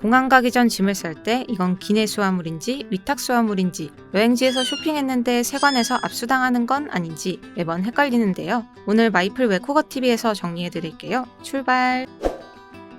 공항 가기 전 짐을 쌀 때 이건 기내 수화물인지 위탁 수화물인지, 여행지에서 쇼핑했는데 세관에서 압수당하는 건 아닌지 매번 헷갈리는데요. 오늘 마이플 외국어TV에서 정리해드릴게요. 출발!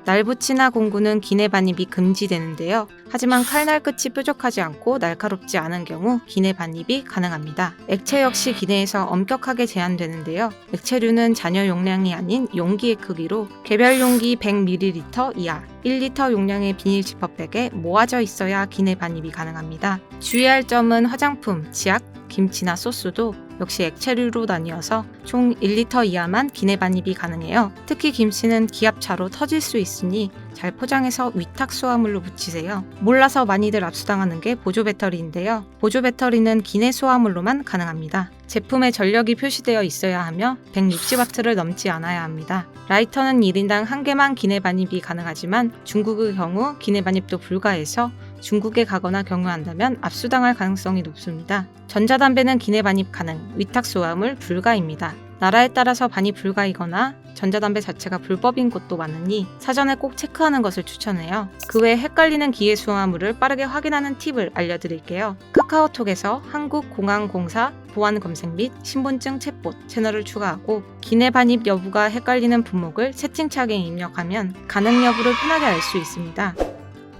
날붙이나 공구는 기내 반입이 금지되는데요. 하지만 칼날 끝이 뾰족하지 않고 날카롭지 않은 경우 기내 반입이 가능합니다. 액체 역시 기내에서 엄격하게 제한되는데요. 액체류는 잔여 용량이 아닌 용기의 크기로 개별 용기 100ml 이하, 1리터 용량의 비닐 지퍼백에 모아져 있어야 기내 반입이 가능합니다. 주의할 점은 화장품, 치약, 김치나 소스도 역시 액체류로 나뉘어서 총 1리터 이하만 기내 반입이 가능해요. 특히 김치는 기압차로 터질 수 있으니 잘 포장해서 위탁 수화물로 붙이세요. 몰라서 많이들 압수당하는 게 보조 배터리인데요. 보조 배터리는 기내 수화물로만 가능합니다. 제품에 전력이 표시되어 있어야 하며 160W를 넘지 않아야 합니다. 라이터는 1인당 1개만 기내 반입이 가능하지만 중국의 경우 기내 반입도 불가해서 중국에 가거나 경유한다면 압수당할 가능성이 높습니다. 전자담배는 기내 반입 가능, 위탁 수화물 불가입니다. 나라에 따라서 반입 불가이거나 전자담배 자체가 불법인 곳도 많으니 사전에 꼭 체크하는 것을 추천해요. 그 외에 헷갈리는 기내 수화물을 빠르게 확인하는 팁을 알려드릴게요. 카카오톡에서 한국공항공사 보안 검색 및 신분증 챗봇 채널을 추가하고 기내 반입 여부가 헷갈리는 품목을 채팅창에 입력하면 가능 여부를 편하게 알 수 있습니다.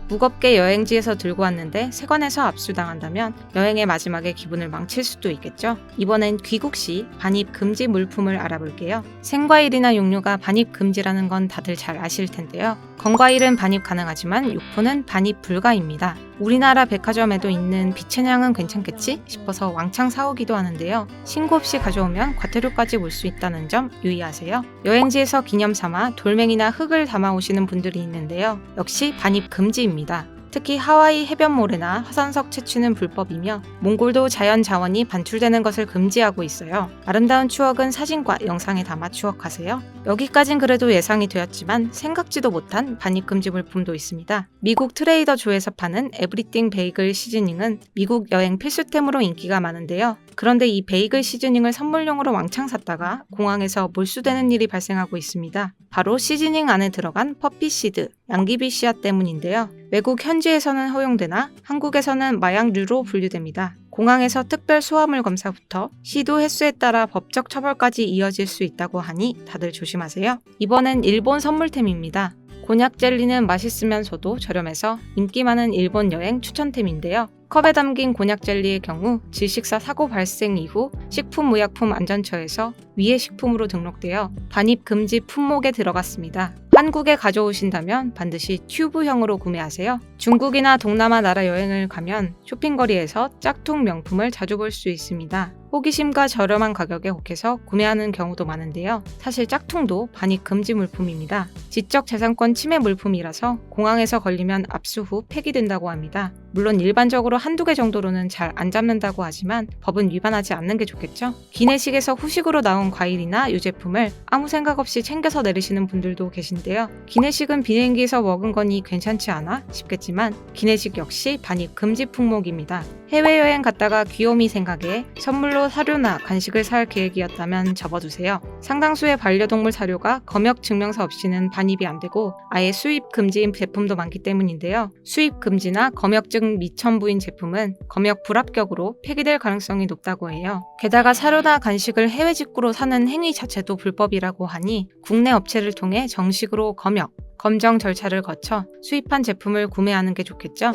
무겁게 여행지에서 들고 왔는데 세관에서 압수당한다면 여행의 마지막에 기분을 망칠 수도 있겠죠. 이번엔 귀국 시 반입 금지 물품을 알아볼게요. 생과일이나 육류가 반입 금지라는 건 다들 잘 아실 텐데요. 건과일은 반입 가능하지만 육포는 반입 불가입니다. 우리나라 백화점에도 있는 비채냥은 괜찮겠지 싶어서 왕창 사오기도 하는데요. 신고 없이 가져오면 과태료까지 물 수 있다는 점 유의하세요. 여행지에서 기념 삼아 돌멩이나 흙을 담아 오시는 분들이 있는데요. 역시 반입 금지입니다. 특히 하와이 해변모래나 화산석 채취는 불법이며 몽골도 자연 자원이 반출되는 것을 금지하고 있어요. 아름다운 추억은 사진과 영상에 담아 추억하세요. 여기까진 그래도 예상이 되었지만 생각지도 못한 반입 금지 물품도 있습니다. 미국 트레이더 조에서 파는 에브리띵 베이글 시즈닝은 미국 여행 필수템으로 인기가 많은데요. 그런데 이 베이글 시즈닝을 선물용으로 왕창 샀다가 공항에서 몰수되는 일이 발생하고 있습니다. 바로 시즈닝 안에 들어간 퍼피시드, 양귀비 씨앗 때문인데요. 외국 현지에서는 허용되나 한국에서는 마약류로 분류됩니다. 공항에서 특별 수화물 검사부터 시도 횟수에 따라 법적 처벌까지 이어질 수 있다고 하니 다들 조심하세요. 이번엔 일본 선물템입니다. 곤약 젤리는 맛있으면서도 저렴해서 인기 많은 일본 여행 추천템인데요. 컵에 담긴 곤약 젤리의 경우 질식사 사고 발생 이후 식품의약품안전처에서 위해 식품으로 등록되어 반입 금지 품목에 들어갔습니다. 한국에 가져오신다면 반드시 튜브형으로 구매하세요. 중국이나 동남아 나라 여행을 가면 쇼핑거리에서 짝퉁 명품을 자주 볼 수 있습니다. 호기심과 저렴한 가격에 혹해서 구매하는 경우도 많은데요. 사실 짝퉁도 반입 금지 물품입니다. 지적재산권 침해 물품이라서 공항에서 걸리면 압수 후 폐기된다고 합니다. 물론 일반적으로 한두 개 정도로는 잘 안 잡는다고 하지만 법은 위반하지 않는 게 좋겠죠? 기내식에서 후식으로 나온 과일이나 유제품을 아무 생각 없이 챙겨서 내리시는 분들도 계신데요. 기내식은 비행기에서 먹은 거니 괜찮지 않아? 싶겠지만 기내식 역시 반입 금지 품목입니다. 해외여행 갔다가 귀요미 생각에 선물로 사료나 간식을 살 계획이었다면 접어두세요. 상당수의 반려동물 사료가 검역 증명서 없이는 반입이 안 되고 아예 수입 금지인 제품도 많기 때문인데요. 수입 금지나 검역증 미첨부인 제품은 검역 불합격으로 폐기될 가능성이 높다고 해요. 게다가 사료나 간식을 해외 직구로 사는 행위 자체도 불법이라고 하니 국내 업체를 통해 정식으로 검역, 검정 절차를 거쳐 수입한 제품을 구매하는 게 좋겠죠?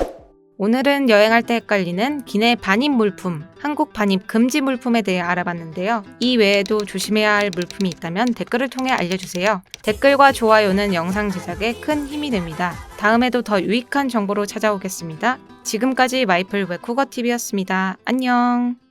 오늘은 여행할 때 헷갈리는 기내 반입 물품, 한국 반입 금지 물품에 대해 알아봤는데요. 이 외에도 조심해야 할 물품이 있다면 댓글을 통해 알려주세요. 댓글과 좋아요는 영상 제작에 큰 힘이 됩니다. 다음에도 더 유익한 정보로 찾아오겠습니다. 지금까지 마이플 외국어TV였습니다. 안녕!